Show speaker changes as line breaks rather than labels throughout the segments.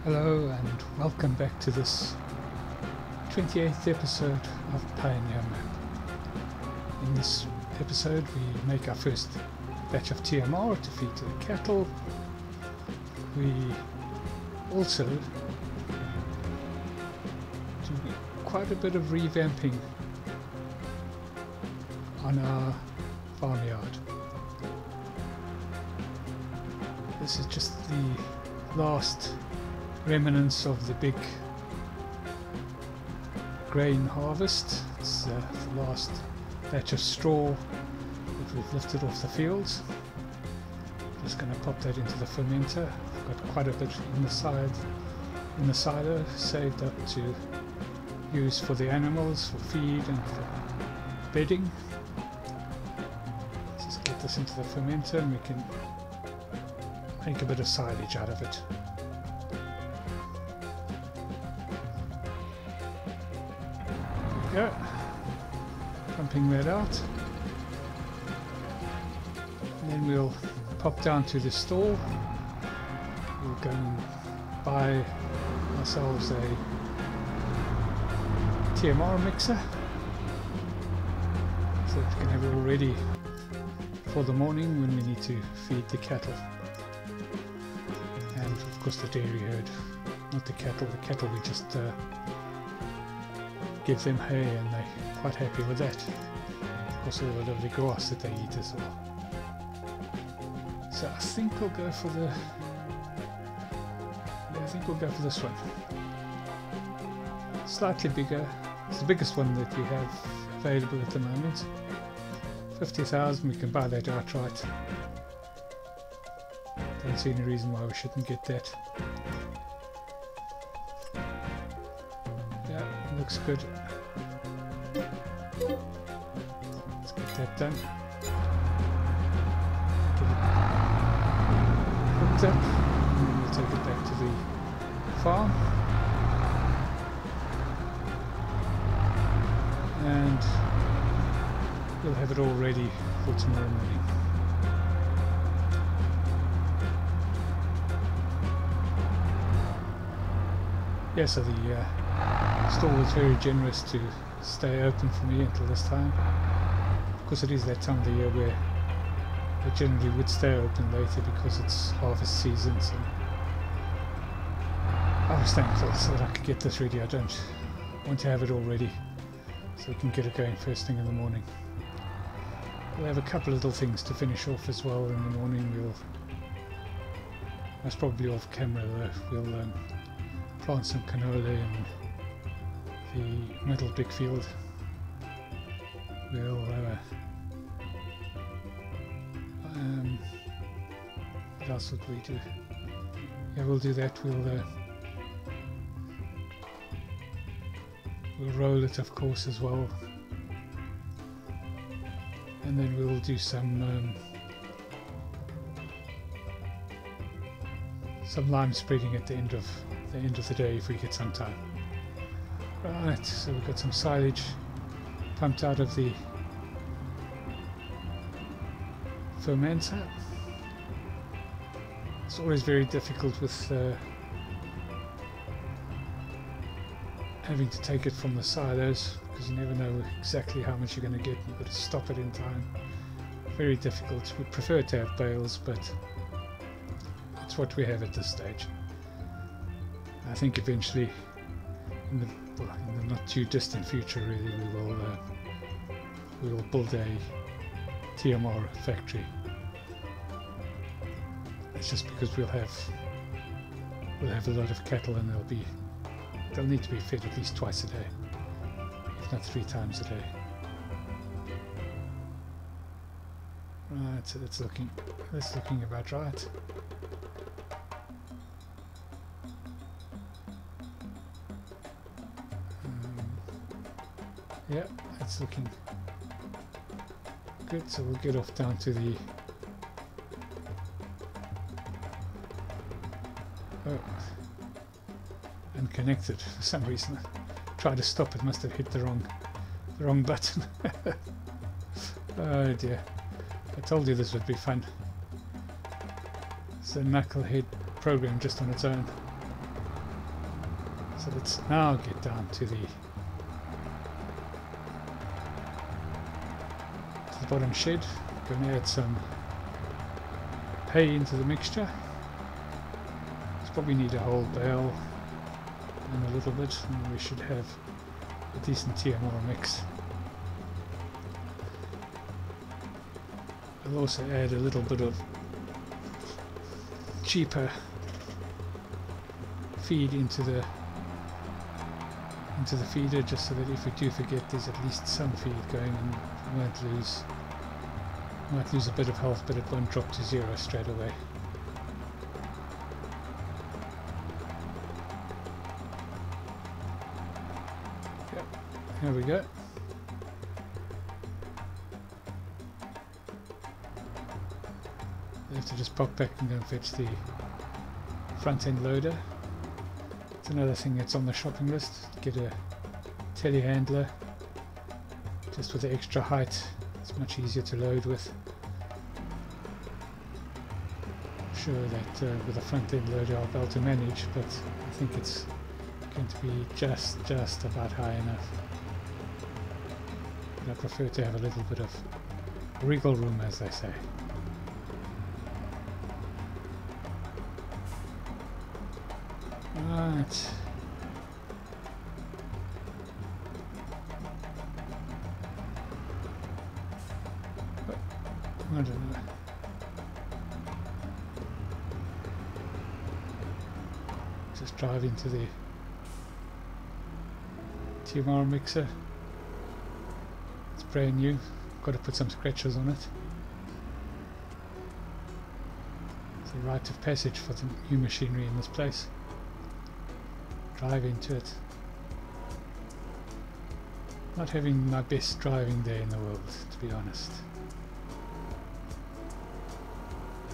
Hello and welcome back to this 28th episode of Pioneer Map. In this episode we make our first batch of TMR to feed to the cattle. We also do quite a bit of revamping on our farmyard. This is just the last remnants of the big grain harvest. It's the last batch of straw that we've lifted off the fields. Just going to pop that into the fermenter. I've got quite a bit in the silo saved up to use for the animals, for feed and for bedding. Let's just get this into the fermenter and we can make a bit of silage out of it. There we go. Pumping that out. And then we'll pop down to the store. We'll go and buy ourselves a TMR mixer so that we can have it all ready for the morning when we need to feed the cattle. And of course the dairy herd, not the cattle. The cattle we just give them hay and they're quite happy with that. Of course all the lovely grass that they eat as well. So I think we'll go for the... yeah, I think we'll go for this one. Slightly bigger. It's the biggest one that we have available at the moment. 50,000, we can buy that outright. Don't see any reason why we shouldn't get that. Yeah, looks good. Let's get that done. Get it hooked up, and then we'll take it back to the farm. And we'll have it all ready for tomorrow morning. Yeah, so the store was very generous to stay open for me until this time. Of course it is that time of the year where they generally would stay open later because it's harvest season, so I was thankful so that I could get this ready. I don't want to have it all ready so we can get it going first thing in the morning. We'll have a couple of little things to finish off as well in the morning. We'll, that's probably off camera though, we'll plant some canola in the middle big field. We'll what else would we do? Yeah, we'll do that. We'll roll it, of course, as well, and then we'll do some lime spreading at the end of the day if we get some time. Right, so we've got some silage pumped out of the fermenter. It's always very difficult with having to take it from the silos because you never know exactly how much you're going to get. You've got to stop it in time. Very difficult. We prefer to have bales, but it's what we have at this stage. I think eventually, in the not too distant future, really, we will build a TMR factory. It's just because we'll have a lot of cattle and they'll need to be fed at least twice a day, if not 3 times a day. Right, so that's looking about right. Yeah, it's looking good, so we'll get off down to the... oh, unconnected for some reason. I tried to stop, it must have hit the wrong button. Oh dear, I told you this would be fun. It's a knucklehead program just on its own. So let's now get down to the bottom shed. Going to add some hay into the mixture. It's probably need a whole bale and a little bit, and we should have a decent TMR mix. I'll also add a little bit of cheaper feed into the feeder, just so that if we do forget, there's at least some feed going, and we might lose a bit of health, but it won't drop to zero straight away. Yep, here we go. I have to just pop back and go and fetch the front end loader. It's another thing that's on the shopping list. Get a telehandler. Just with the extra height, it's much easier to load with. I'm sure that with a front end loader I'll be able to manage, but I think it's going to be just about high enough. But I prefer to have a little bit of wriggle room, as they say. Right. I don't know. Just drive into the TMR mixer. It's brand new. Got to put some scratches on it. It's a rite of passage for the new machinery in this place. Drive into it. Not having my best driving day in the world, to be honest.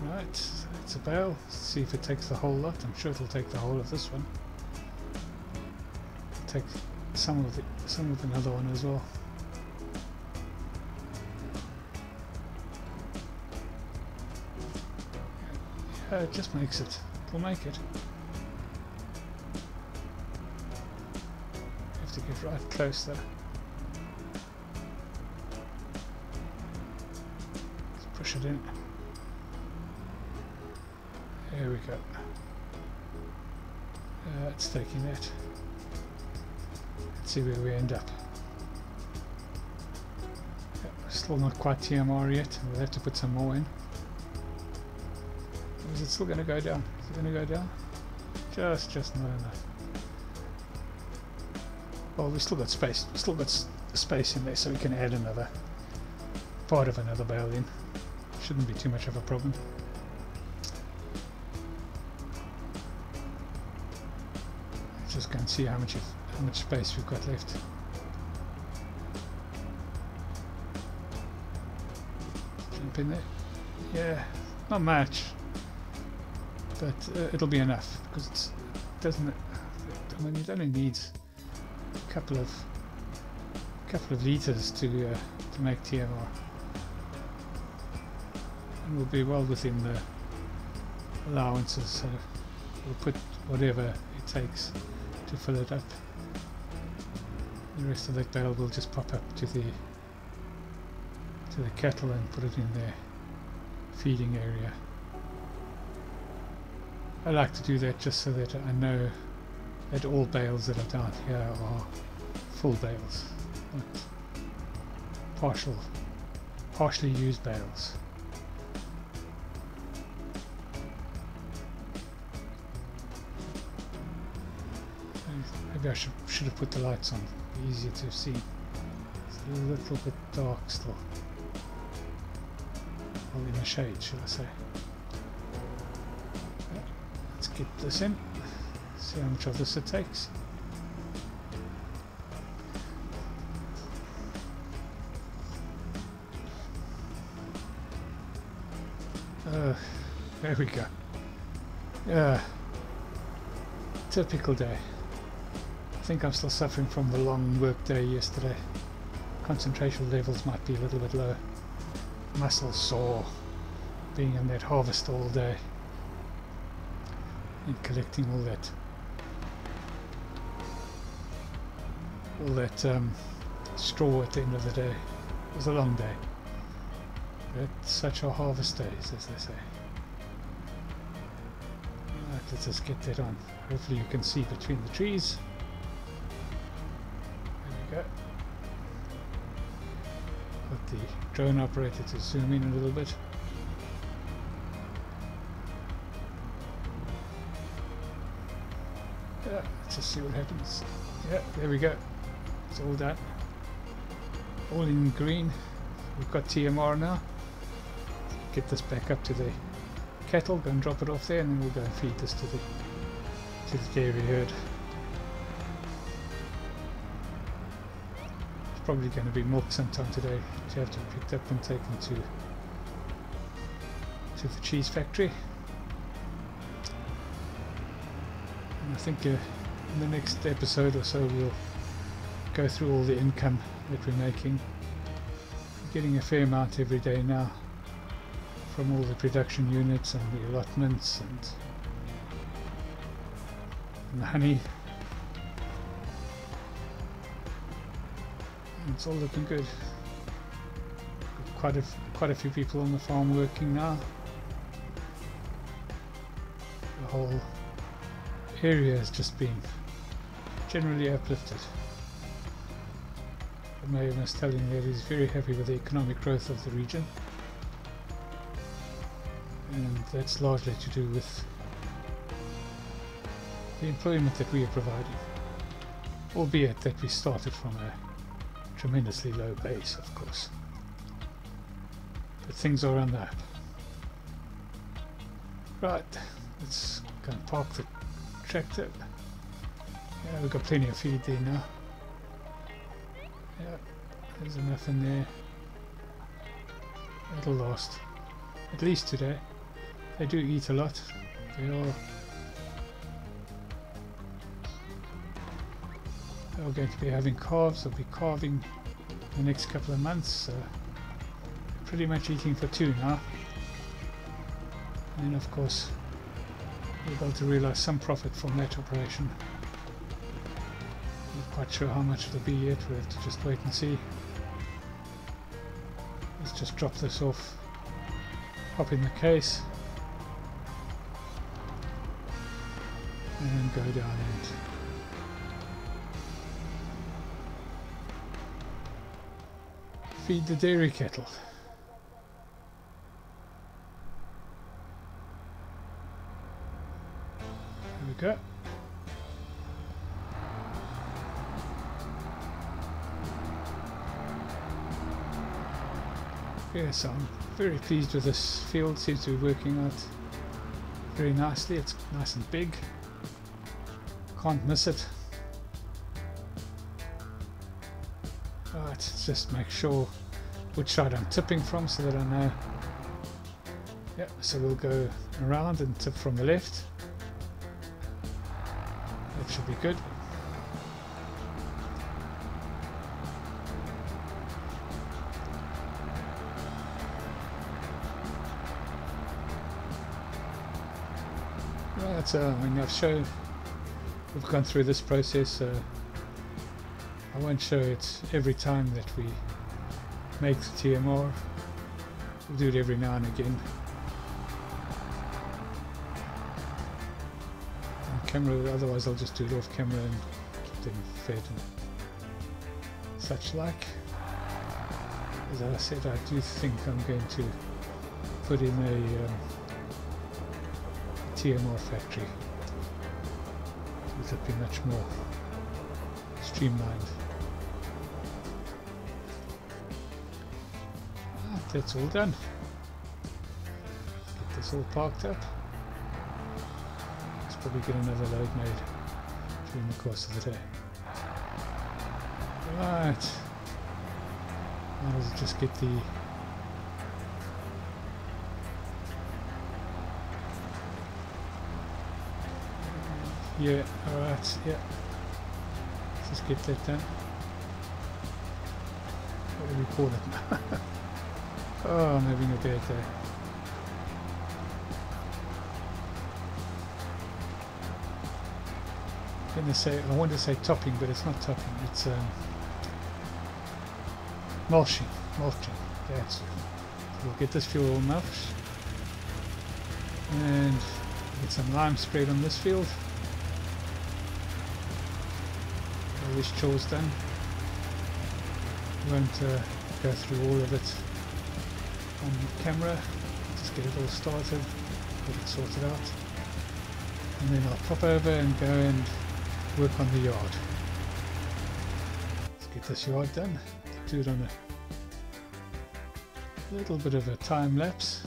Right, so it's a bale. Let's see if it takes the whole lot. I'm sure it'll take the whole of this one. It'll take some of another one as well. Yeah, it just makes it. It'll make it. Have to get right close there. Let's push it in. There we go. It's taking that. Let's see where we end up. Yep, still not quite TMR yet. We'll have to put some more in. Or is it still going to go down? Is it going to go down? Just not enough. Well, we've still got space. We've still got space in there, so we can add another part of another bale in. Shouldn't be too much of a problem. Just go and see how much space we've got left. Jump in there. Yeah, not much, but it'll be enough, because it doesn't. I mean, it only needs a couple of liters to make TMR, and we'll be well within the allowances. So we'll put whatever it takes to fill it up. The rest of that bale will just pop up to the cattle and put it in their feeding area. I like to do that just so that I know that all bales that are down here are full bales, not partially used bales. Maybe I should have put the lights on, easier to see. It's a little bit dark still. Well, in the shade, should I say. Let's get this in, see how much of this it takes. There we go. Typical day. I think I'm still suffering from the long work day yesterday. Concentration levels might be a little bit low. Muscles sore, being in that harvest all day and collecting all that all that straw at the end of the day. It was a long day. But such are harvest days, as they say. Right, let's just get that on. Hopefully you can see between the trees. There we go. Got the drone operator to zoom in a little bit. Yeah, let's just see what happens. Yeah, there we go. It's all done. All in green. We've got TMR now. Get this back up to the cattle, go and drop it off there, and then we'll go and feed this to the dairy herd. It's probably going to be milk sometime today to have to be picked up and taken to the cheese factory. And I think in the next episode or so we'll go through all the income that we're making. We're getting a fair amount every day now from all the production units and the allotments and the honey. And it's all looking good. Got quite a few people on the farm working now. The whole area has just been generally uplifted. The mayor was telling me that he's very happy with the economic growth of the region, and that's largely to do with the employment that we are providing, albeit that we started from a tremendously low base, of course, but things are on the up. Right, let's go and park the tractor. Yeah, we've got plenty of feed there now. Yeah, there's enough in there. That'll last at least today. They do eat a lot. They are going to be having calves. They'll be calving the next couple of months, so pretty much eating for two now. And then of course we're able to realise some profit from that operation. Not quite sure how much it'll be yet. We'll have to just wait and see. Let's just drop this off, pop in the case, and go down and feed the dairy cattle. There we go. Yes, I'm very pleased with this field. Seems to be working out very nicely. It's nice and big. Can't miss it. Right, let's just make sure which side I'm tipping from so that I know. Yeah, so we'll go around and tip from the left. That should be good. Right, so I mean, we've gone through this process. I won't show it every time that we make the TMR. We'll do it every now and again. On camera, otherwise I'll just do it off camera and keep them fed and such like. As I said, I do think I'm going to put in a TMR factory. It'll be much more streamlined. That's all done. Get this all parked up. Let's probably get another load made during the course of the day. Right. I'll just get the alright, yeah. Let's just get that done. What do we call it now? Oh, I'm having a bad day. I want to say topping, but it's not topping. It's mulching. That's it. We'll get this field all mulched and get some lime sprayed on this field. All this chores done. Won't go through all of it on camera. Just get it all started, get it sorted out, and then I'll pop over and go and work on the yard. Let's get this yard done. Do it on a little bit of a time lapse.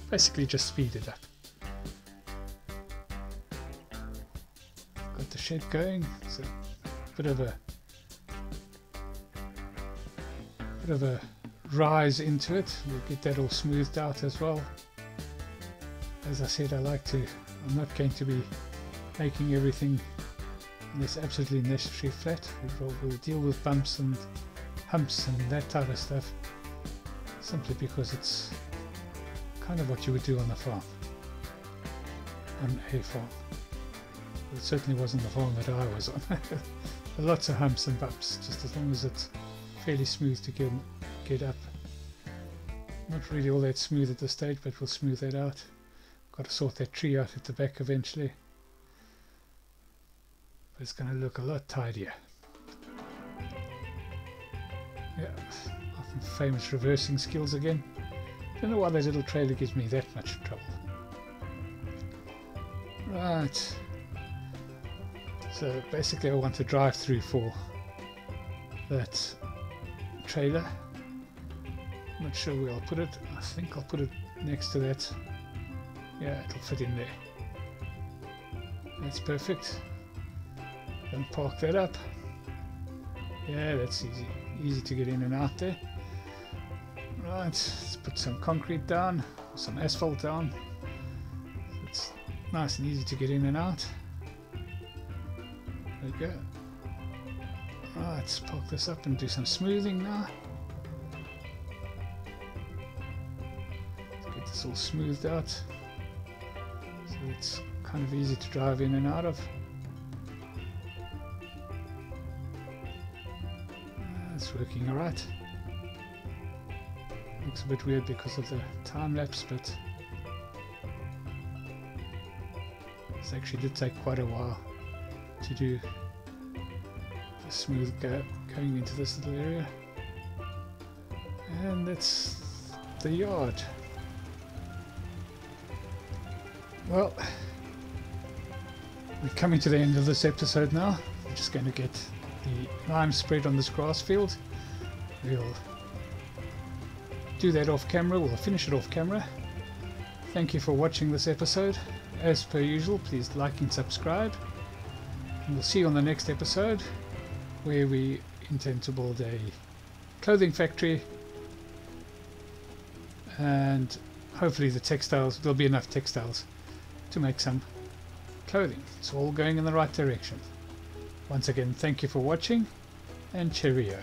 Basically just speed it up. Got the shed going. It's a bit of a rise into it. We'll get that all smoothed out as well. As I said, I'm not going to be making everything unless absolutely necessary flat. We'll deal with bumps and humps and that type of stuff, simply because it's kind of what you would do on a farm, on a farm. It certainly wasn't the farm that I was on. Lots of humps and bumps, just as long as it's fairly smooth to get up. Not really all that smooth at this stage, but we'll smooth that out. Got to sort that tree out at the back eventually. But it's going to look a lot tidier. Yeah, often famous reversing skills again. Don't know why that little trailer gives me that much trouble. Right. So basically I want to drive through for that trailer. Not sure where I'll put it. I think I'll put it next to that. Yeah, it'll fit in there. That's perfect. Then park that up. Yeah, that's easy to get in and out there. Right, let's put some concrete down, some asphalt down. It's nice and easy to get in and out. There we go. Right, let's park this up and do some smoothing now. Let's get this all smoothed out so it's kind of easy to drive in and out of. It's working alright. Looks a bit weird because of the time lapse, but this actually did take quite a while to do the smooth going into this little area. And that's the yard. Well, we're coming to the end of this episode now. We're just going to get the lime spread on this grass field. We'll do that off camera. We'll finish it off camera. Thank you for watching this episode. As per usual, please like and subscribe. And we'll see you on the next episode, where we intend to build a clothing factory, and hopefully there'll be enough textiles to make some clothing. It's all going in the right direction. Once again, thank you for watching, and cheerio.